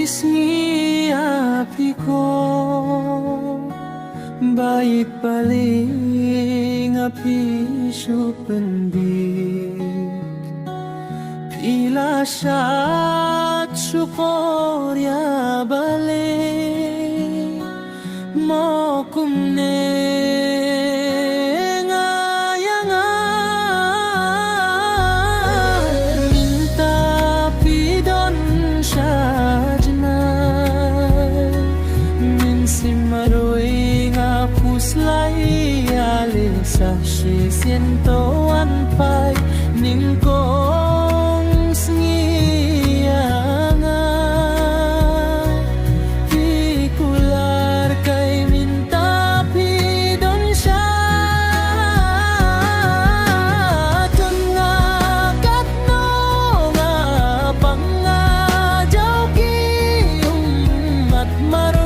kisngi api ko bait paling api syupendik pila syat syukur ya balik mo kumne sa si siento an pai ning kong sngianga pikular kay minta pidon siya kun nga katno nga pangajaw ki umat marwe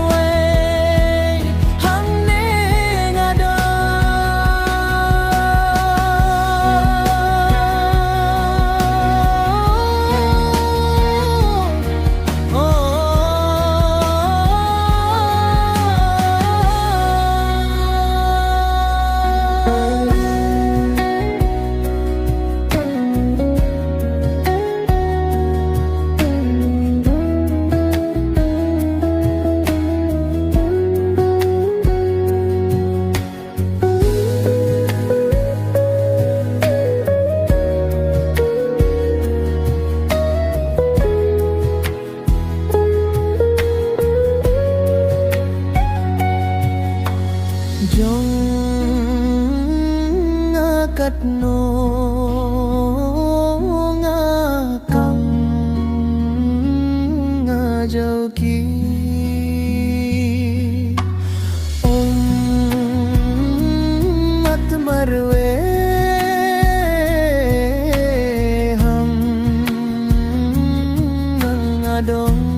katno nga kang nga jaw ki mat marwe hang nga dong